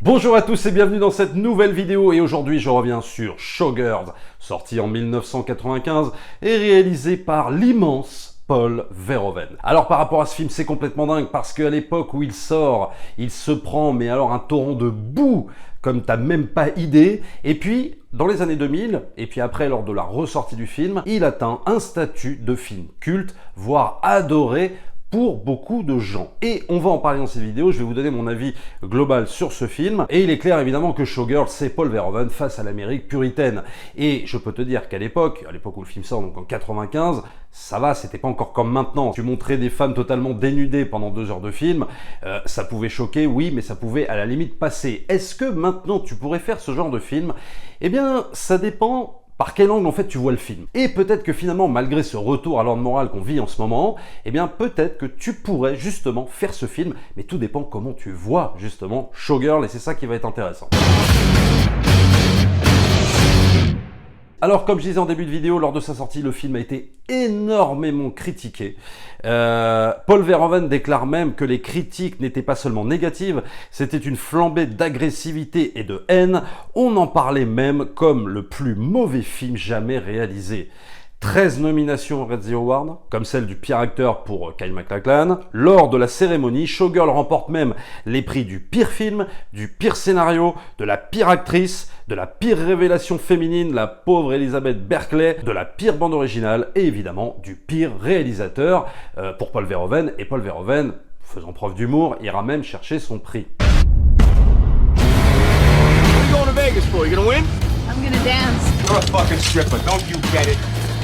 Bonjour à tous et bienvenue dans cette nouvelle vidéo et aujourd'hui je reviens sur Showgirls, sorti en 1995 et réalisé par l'immense Paul Verhoeven. Alors par rapport à ce film, c'est complètement dingue parce qu'à l'époque où il sort, il se prend mais alors un torrent de boue comme t'as même pas idée. Et puis dans les années 2000, et puis après lors de la ressortie du film, il atteint un statut de film culte, voire adoré pour beaucoup de gens. Et on va en parler dans cette vidéo, je vais vous donner mon avis global sur ce film. Et il est clair évidemment que Showgirls, c'est Paul Verhoeven face à l'Amérique puritaine. Et je peux te dire qu'à l'époque où le film sort, donc en 95, ça va, c'était pas encore comme maintenant. Tu montrais des femmes totalement dénudées pendant 2 heures de film, ça pouvait choquer, oui, mais ça pouvait à la limite passer. Est-ce que maintenant tu pourrais faire ce genre de film? Eh bien, ça dépend par quel angle en fait tu vois le film. Et peut-être que finalement, malgré ce retour à l'ordre moral qu'on vit en ce moment, eh bien peut-être que tu pourrais justement faire ce film, mais tout dépend comment tu vois justement Showgirl, et c'est ça qui va être intéressant. Alors, comme je disais en début de vidéo, lors de sa sortie, le film a été énormément critiqué. Paul Verhoeven déclare même que les critiques n'étaient pas seulement négatives, c'était une flambée d'agressivité et de haine. On en parlait même comme le plus mauvais film jamais réalisé. 13 nominations aux Razzie Awards, comme celle du pire acteur pour Kyle MacLachlan. Lors de la cérémonie, Showgirl remporte même les prix du pire film, du pire scénario, de la pire actrice, de la pire révélation féminine, la pauvre Elizabeth Berkley, de la pire bande originale et évidemment du pire réalisateur pour Paul Verhoeven. Et Paul Verhoeven, faisant preuve d'humour, ira même chercher son prix. Going to Vegas for? You gonna win? I'm gonna dance. You're a fucking stripper, don't you get it?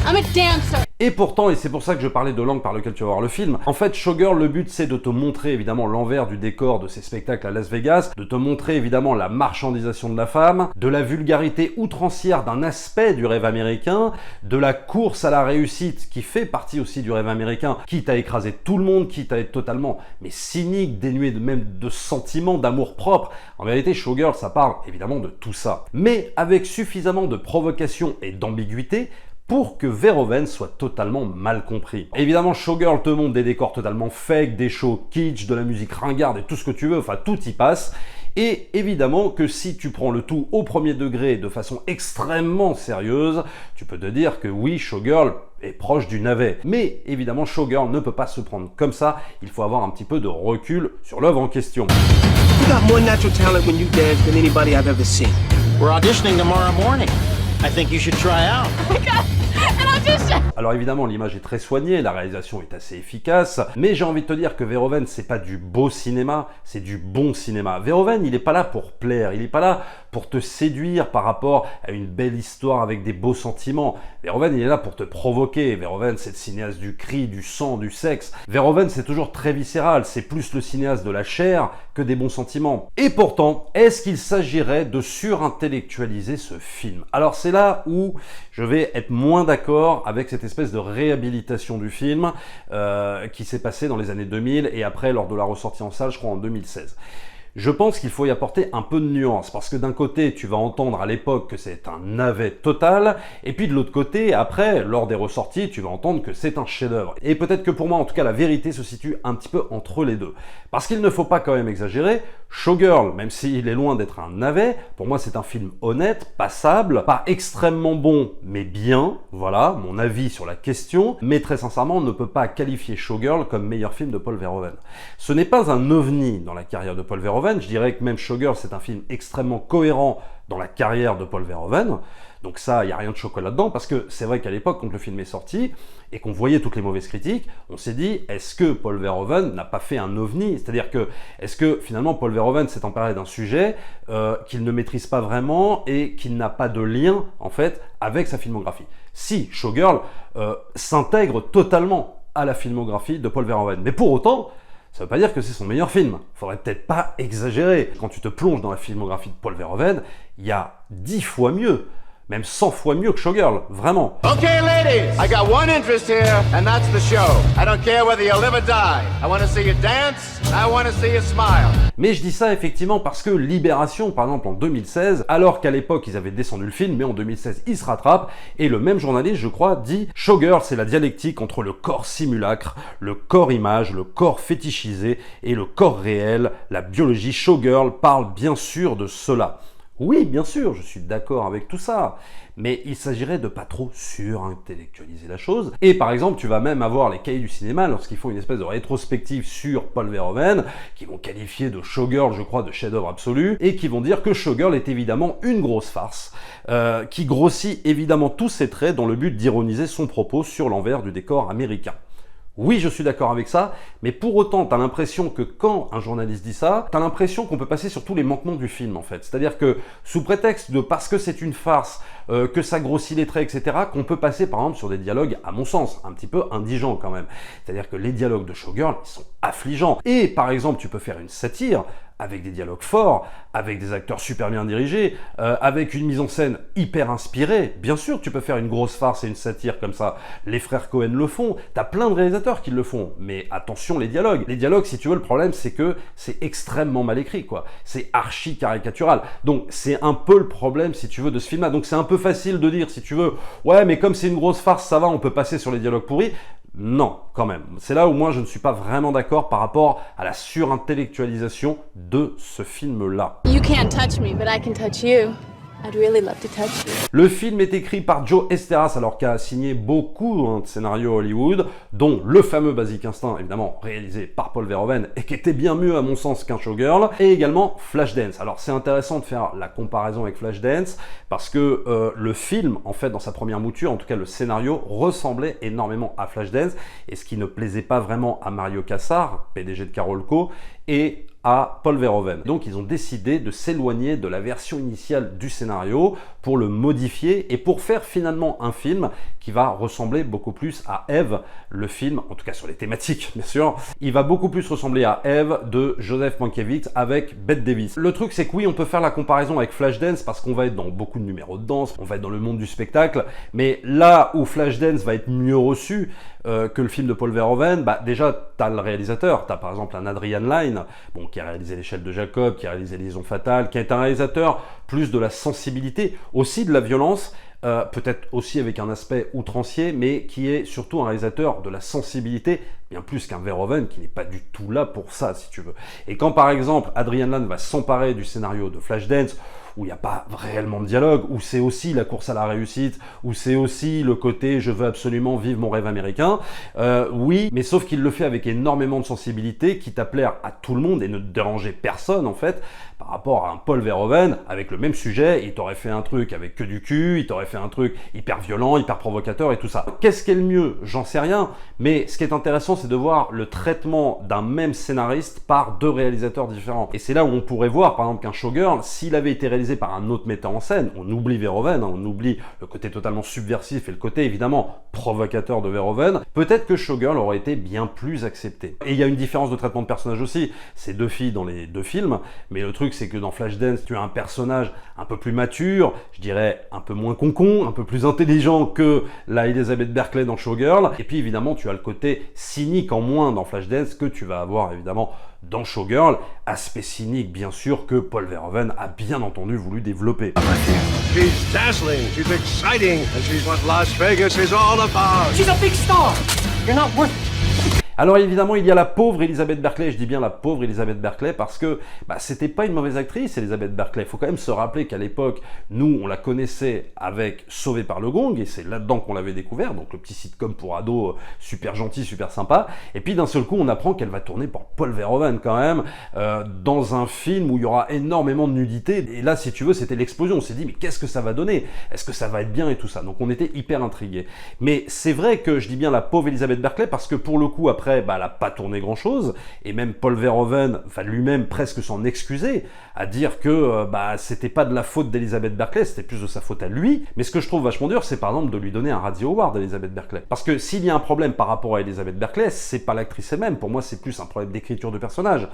I'm a dancer. Et pourtant, et c'est pour ça que je parlais de l'angle par lequel tu vas voir le film, en fait, Showgirl, le but c'est de te montrer évidemment l'envers du décor de ces spectacles à Las Vegas, de te montrer évidemment la marchandisation de la femme, de la vulgarité outrancière d'un aspect du rêve américain, de la course à la réussite qui fait partie aussi du rêve américain, quitte à écraser tout le monde, quitte à être totalement mais cynique, dénué même de sentiments, d'amour propre. En vérité, Showgirl, ça parle évidemment de tout ça, mais avec suffisamment de provocation et d'ambiguïté pour que Verhoeven soit totalement mal compris. Évidemment, Showgirl te montre des décors totalement fake, des shows kitsch, de la musique ringarde et tout ce que tu veux, enfin tout y passe. Et évidemment que si tu prends le tout au premier degré de façon extrêmement sérieuse, tu peux te dire que oui, Showgirl est proche du navet. Mais évidemment, Showgirl ne peut pas se prendre comme ça, il faut avoir un petit peu de recul sur l'œuvre en question. You got more natural talent when you dance than anybody I've ever seen. We're auditioning tomorrow morning. I think you should try out. Oh my god, an audition! Alors évidemment, l'image est très soignée, la réalisation est assez efficace, mais j'ai envie de te dire que Verhoeven, c'est pas du beau cinéma, c'est du bon cinéma. Verhoeven, il est pas là pour plaire, il est pas là pour te séduire par rapport à une belle histoire avec des beaux sentiments. Verhoeven, il est là pour te provoquer. Verhoeven, c'est le cinéaste du cri, du sang, du sexe. Verhoeven, c'est toujours très viscéral, c'est plus le cinéaste de la chair que des bons sentiments. Et pourtant, est-ce qu'il s'agirait de surintellectualiser ce film? Alors c'est là où je vais être moins d'accord avec cette espèce de réhabilitation du film qui s'est passée dans les années 2000 et après lors de la ressortie en salle, je crois en 2016. Je pense qu'il faut y apporter un peu de nuance, parce que d'un côté, tu vas entendre à l'époque que c'est un navet total, et puis de l'autre côté, après, lors des ressorties, tu vas entendre que c'est un chef-d'œuvre. Et peut-être que pour moi, en tout cas, la vérité se situe un petit peu entre les deux. Parce qu'il ne faut pas quand même exagérer, Showgirl, même s'il est loin d'être un navet, pour moi c'est un film honnête, passable, pas extrêmement bon, mais bien, voilà, mon avis sur la question, mais très sincèrement, on ne peut pas qualifier Showgirl comme meilleur film de Paul Verhoeven. Ce n'est pas un ovni dans la carrière de Paul Verhoeven, je dirais que même Showgirl, c'est un film extrêmement cohérent dans la carrière de Paul Verhoeven. Donc ça, il n'y a rien de choquant là-dedans, parce que c'est vrai qu'à l'époque, quand le film est sorti, et qu'on voyait toutes les mauvaises critiques, on s'est dit, est-ce que Paul Verhoeven n'a pas fait un ovni? C'est-à-dire que, est-ce que finalement Paul Verhoeven s'est emparé d'un sujet qu'il ne maîtrise pas vraiment et qu'il n'a pas de lien, en fait, avec sa filmographie? Si, Showgirl s'intègre totalement à la filmographie de Paul Verhoeven, mais pour autant, ça veut pas dire que c'est son meilleur film. Faudrait peut-être pas exagérer. Quand tu te plonges dans la filmographie de Paul Verhoeven, il y a 10 fois mieux. même 100 fois mieux que Showgirl, vraiment. Okay, ladies, I got one interest here, and that's the show. I don't care whether you live or die. I want to see you dance, I want to see you smile. Mais je dis ça effectivement parce que Libération, par exemple en 2016, alors qu'à l'époque ils avaient descendu le film, mais en 2016 ils se rattrapent, et le même journaliste, je crois, dit « Showgirl, c'est la dialectique entre le corps simulacre, le corps image, le corps fétichisé et le corps réel. La biologie Showgirl parle bien sûr de cela. » Oui, bien sûr, je suis d'accord avec tout ça, mais il s'agirait de pas trop surintellectualiser la chose. Et par exemple, tu vas même avoir les cahiers du cinéma, lorsqu'ils font une espèce de rétrospective sur Paul Verhoeven, qui vont qualifier de Showgirl, je crois, de chef-d'œuvre absolu, et qui vont dire que Showgirl est évidemment une grosse farce, qui grossit évidemment tous ses traits dans le but d'ironiser son propos sur l'envers du décor américain. Oui, je suis d'accord avec ça, mais pour autant, t'as l'impression que quand un journaliste dit ça, t'as l'impression qu'on peut passer sur tous les manquements du film, en fait. C'est-à-dire que, sous prétexte de parce que c'est une farce, que ça grossit les traits, etc., qu'on peut passer, par exemple, sur des dialogues, à mon sens, un petit peu indigents, quand même. C'est-à-dire que les dialogues de Showgirl, ils sont affligeants. Et, par exemple, tu peux faire une satire, avec des dialogues forts, avec des acteurs super bien dirigés, avec une mise en scène hyper inspirée. Bien sûr, tu peux faire une grosse farce et une satire comme ça. Les frères Cohen le font, t'as plein de réalisateurs qui le font. Mais attention, les dialogues. Les dialogues, si tu veux, le problème, c'est que c'est extrêmement mal écrit, quoi. C'est archi caricatural. Donc, c'est un peu le problème, si tu veux, de ce film-là. Donc, c'est un peu facile de dire, si tu veux, ouais, mais comme c'est une grosse farce, ça va, on peut passer sur les dialogues pourris. Non, quand même. C'est là où moi je ne suis pas vraiment d'accord par rapport à la surintellectualisation de ce film-là. You can't touch me, but I can touch you. I'd really love to touch you. Le film est écrit par Joe Esteras, alors qu'il a signé beaucoup de scénarios Hollywood, dont le fameux Basic Instinct, évidemment réalisé par Paul Verhoeven, et qui était bien mieux à mon sens qu'un Showgirl, et également Flashdance. Alors c'est intéressant de faire la comparaison avec Flashdance, parce que le film, en fait, dans sa première mouture, en tout cas le scénario, ressemblait énormément à Flashdance, et ce qui ne plaisait pas vraiment à Mario Kassar, PDG de Carolco, et à Paul Verhoeven. Donc ils ont décidé de s'éloigner de la version initiale du scénario pour le modifier et pour faire finalement un film qui va ressembler beaucoup plus à Eve, le film, en tout cas sur les thématiques bien sûr, il va beaucoup plus ressembler à Eve de Joseph Mankiewicz avec Bette Davis. Le truc c'est que oui, on peut faire la comparaison avec Flashdance parce qu'on va être dans beaucoup de numéros de danse, on va être dans le monde du spectacle, mais là où Flashdance va être mieux reçu que le film de Paul Verhoeven, bah déjà t'as le réalisateur, t'as par exemple un Adrian Lyne, bon, qui a réalisé L'échelle de Jacob, qui a réalisé Liaison fatale, qui est un réalisateur plus de la sensibilité, aussi de la violence, peut-être aussi avec un aspect outrancier, mais qui est surtout un réalisateur de la sensibilité, bien plus qu'un Verhoeven qui n'est pas du tout là pour ça, si tu veux. Et quand par exemple Adrian Lyne va s'emparer du scénario de Flashdance, où il n'y a pas réellement de dialogue, où c'est aussi la course à la réussite, où c'est aussi le côté « je veux absolument vivre mon rêve américain », oui, mais sauf qu'il le fait avec énormément de sensibilité, quitte à plaire à tout le monde et ne déranger personne, en fait, par rapport à un Paul Verhoeven, avec le même sujet, il t'aurait fait un truc avec que du cul, il t'aurait fait un truc hyper violent, hyper provocateur et tout ça. Qu'est-ce qui est le mieux? J'en sais rien, mais ce qui est intéressant, c'est de voir le traitement d'un même scénariste par deux réalisateurs différents. Et c'est là où on pourrait voir, par exemple, qu'un Showgirl, s'il avait été réalisé par un autre metteur en scène, on oublie Verhoeven, on oublie le côté totalement subversif et le côté évidemment provocateur de Verhoeven, peut-être que Showgirl aurait été bien plus accepté. Et il y a une différence de traitement de personnage aussi, c'est deux filles dans les deux films, mais le truc c'est que dans Flashdance, tu as un personnage un peu plus mature, je dirais un peu moins concon, un peu plus intelligent que la Elizabeth Berkley dans Showgirl, et puis évidemment tu as le côté cynique en moins dans Flashdance que tu vas avoir évidemment dans Showgirl, aspect cynique bien sûr que Paul Verhoeven a bien entendu voulu développer. She's dazzling, she's exciting, and she's what Las Vegas is all about. She's a big star. You're not worth it. Alors évidemment, il y a la pauvre Elizabeth Berkley, je dis bien la pauvre Elizabeth Berkley parce que c'était pas une mauvaise actrice, Elizabeth Berkley. Il faut quand même se rappeler qu'à l'époque, nous, on la connaissait avec Sauvé par le Gong, et c'est là-dedans qu'on l'avait découvert, donc le petit sitcom pour ados, super gentil, super sympa. Et puis d'un seul coup, on apprend qu'elle va tourner pour Paul Verhoeven quand même, dans un film où il y aura énormément de nudité. Et là, si tu veux, c'était l'explosion. On s'est dit, mais qu'est-ce que ça va donner? Est-ce que ça va être bien et tout ça? Donc on était hyper intrigués. Mais c'est vrai que je dis bien la pauvre Elizabeth Berkley parce que pour le coup, après après, bah, elle n'a pas tourné grand-chose, et même Paul Verhoeven va lui-même presque s'en excuser, à dire que bah, c'était pas de la faute d'Elizabeth Berkley, c'était plus de sa faute à lui. Mais ce que je trouve vachement dur, c'est par exemple de lui donner un Radio Award à Elizabeth Berkley. Parce que s'il y a un problème par rapport à Elizabeth Berkley, c'est pas l'actrice elle-même, pour moi c'est plus un problème d'écriture de personnage.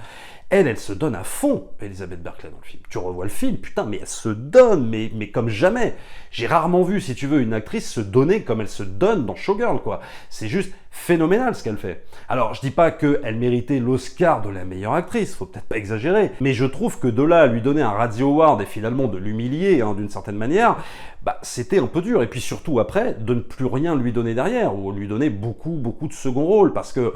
Elle se donne à fond, Elizabeth Berkley, dans le film. Tu revois le film, putain, mais elle se donne, mais comme jamais. J'ai rarement vu, si tu veux, une actrice se donner comme elle se donne dans Showgirl, quoi. C'est juste phénoménal ce qu'elle fait. Alors, je dis pas qu'elle méritait l'Oscar de la meilleure actrice, faut peut-être pas exagérer, mais je trouve que de là à lui donner un Radio Award et finalement de l'humilier, hein, d'une certaine manière, bah, c'était un peu dur. Et puis surtout après, de ne plus rien lui donner derrière, ou lui donner beaucoup de second rôle, parce que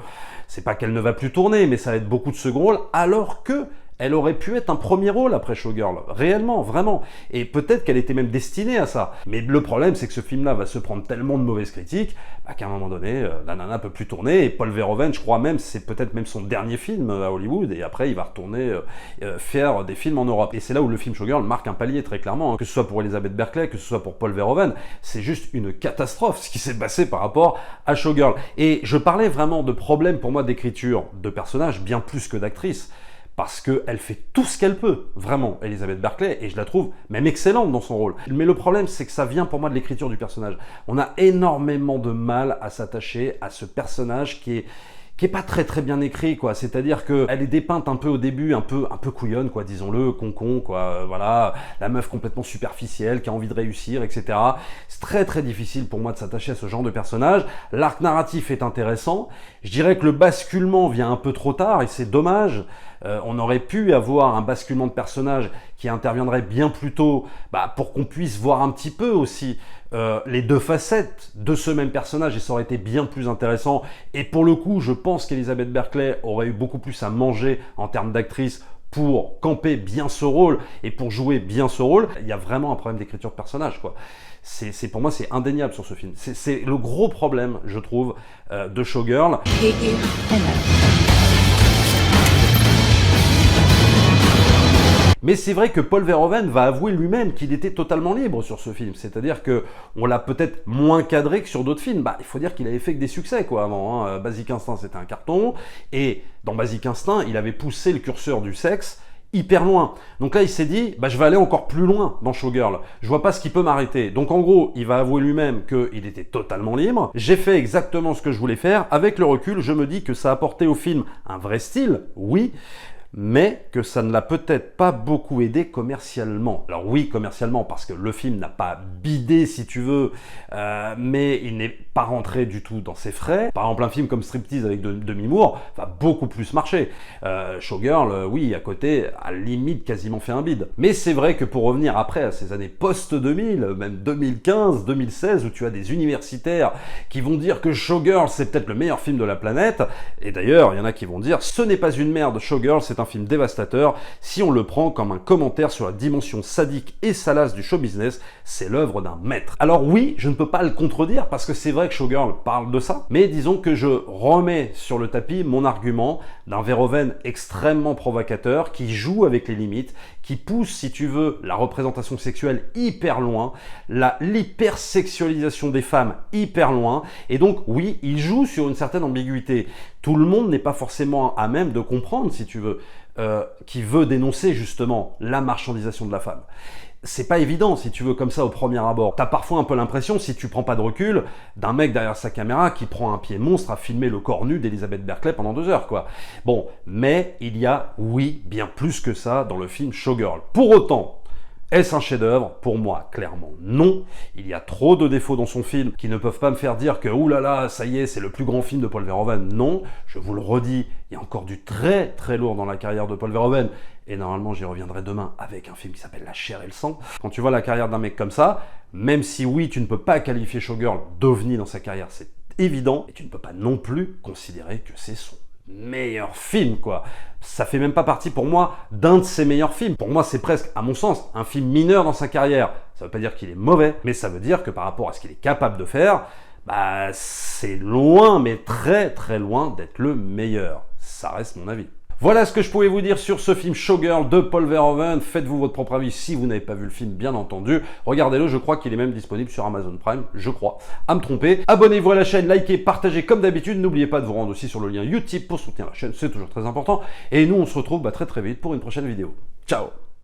c'est pas qu'elle ne va plus tourner, mais ça va être beaucoup de second rôle, alors que elle aurait pu être un premier rôle après Showgirl, réellement, vraiment. Et peut-être qu'elle était même destinée à ça. Mais le problème, c'est que ce film-là va se prendre tellement de mauvaises critiques, bah, qu'à un moment donné, la nana peut plus tourner. Et Paul Verhoeven, je crois même, c'est peut-être même son dernier film à Hollywood. Et après, il va retourner faire des films en Europe. Et c'est là où le film Showgirl marque un palier, très clairement. Hein. Que ce soit pour Elizabeth Berkley, que ce soit pour Paul Verhoeven, c'est juste une catastrophe ce qui s'est passé par rapport à Showgirl. Et je parlais vraiment de problèmes pour moi d'écriture de personnages, bien plus que d'actrice. Parce qu'elle fait tout ce qu'elle peut, vraiment, Elizabeth Berkley, et je la trouve même excellente dans son rôle. Mais le problème, c'est que ça vient pour moi de l'écriture du personnage. On a énormément de mal à s'attacher à ce personnage qui est pas très bien écrit, quoi. C'est-à-dire que elle est dépeinte un peu au début, un peu couillonne, quoi, disons-le, con, quoi. Voilà, la meuf complètement superficielle, qui a envie de réussir, etc. C'est très difficile pour moi de s'attacher à ce genre de personnage. L'arc narratif est intéressant. Je dirais que le basculement vient un peu trop tard, et c'est dommage. On aurait pu avoir un basculement de personnage qui interviendrait bien plus tôt, bah, pour qu'on puisse voir un petit peu aussi les deux facettes de ce même personnage, et ça aurait été bien plus intéressant. Et pour le coup, je pense qu'Elizabeth Berkley aurait eu beaucoup plus à manger en termes d'actrice pour camper bien ce rôle et pour jouer bien ce rôle. Il y a vraiment un problème d'écriture de personnage, quoi. Pour moi, c'est indéniable sur ce film. C'est le gros problème, je trouve, de Showgirl. Mais c'est vrai que Paul Verhoeven va avouer lui-même qu'il était totalement libre sur ce film. C'est-à-dire qu'on l'a peut-être moins cadré que sur d'autres films. Bah, il faut dire qu'il avait fait que des succès, quoi, avant. Hein. Basic Instinct, c'était un carton. Et dans Basic Instinct, il avait poussé le curseur du sexe hyper loin. Donc là, il s'est dit, bah, je vais aller encore plus loin dans Showgirl. Je vois pas ce qui peut m'arrêter. Donc en gros, il va avouer lui-même qu'il était totalement libre. J'ai fait exactement ce que je voulais faire. Avec le recul, je me dis que ça a apporté au film un vrai style, oui, mais que ça ne l'a peut-être pas beaucoup aidé commercialement. Alors oui, commercialement, parce que le film n'a pas bidé, si tu veux, mais il n'est pas rentré du tout dans ses frais. Par exemple, un film comme Striptease avec Demi Moore va beaucoup plus marcher. Showgirl, oui, à côté, à limite quasiment fait un bide. Mais c'est vrai que pour revenir après à ces années post-2000, même 2015, 2016, où tu as des universitaires qui vont dire que Showgirl, c'est peut-être le meilleur film de la planète, et d'ailleurs, il y en a qui vont dire, ce n'est pas une merde, Showgirl, c'est un film dévastateur. Si on le prend comme un commentaire sur la dimension sadique et salace du show business, c'est l'œuvre d'un maître. Alors oui, je ne peux pas le contredire parce que c'est vrai que Showgirl parle de ça, mais disons que je remets sur le tapis mon argument d'un Verhoeven extrêmement provocateur qui joue avec les limites, qui pousse, si tu veux, la représentation sexuelle hyper loin, l'hypersexualisation des femmes hyper loin, et donc oui, il joue sur une certaine ambiguïté. Tout le monde n'est pas forcément à même de comprendre, si tu veux, qui veut dénoncer justement la marchandisation de la femme. C'est pas évident, si tu veux, comme ça au premier abord. T'as parfois un peu l'impression, si tu prends pas de recul, d'un mec derrière sa caméra qui prend un pied monstre à filmer le corps nu d'Elizabeth Berkley pendant 2 heures, quoi. Bon, mais il y a, oui, bien plus que ça dans le film Showgirl. Pour autant, est-ce un chef-d'œuvre? Pour moi, clairement non. Il y a trop de défauts dans son film qui ne peuvent pas me faire dire que oulala, ça y est, c'est le plus grand film de Paul Verhoeven. Non, je vous le redis, il y a encore du très lourd dans la carrière de Paul Verhoeven. Et normalement, j'y reviendrai demain avec un film qui s'appelle La chair et le sang. Quand tu vois la carrière d'un mec comme ça, même si oui, tu ne peux pas qualifier Showgirl d'ovni dans sa carrière, c'est évident, et tu ne peux pas non plus considérer que c'est son meilleur film, quoi. Ça fait même pas partie pour moi d'un de ses meilleurs films. Pour moi, c'est presque, à mon sens, un film mineur dans sa carrière. Ça veut pas dire qu'il est mauvais, mais ça veut dire que par rapport à ce qu'il est capable de faire, bah, c'est loin, mais très loin d'être le meilleur. Ça reste mon avis. Voilà ce que je pouvais vous dire sur ce film Showgirl de Paul Verhoeven. Faites-vous votre propre avis si vous n'avez pas vu le film, bien entendu. Regardez-le, je crois qu'il est même disponible sur Amazon Prime, je crois, à me tromper. Abonnez-vous à la chaîne, likez, partagez comme d'habitude. N'oubliez pas de vous rendre aussi sur le lien Utip pour soutenir la chaîne, c'est toujours très important. Et nous, on se retrouve très très vite pour une prochaine vidéo. Ciao!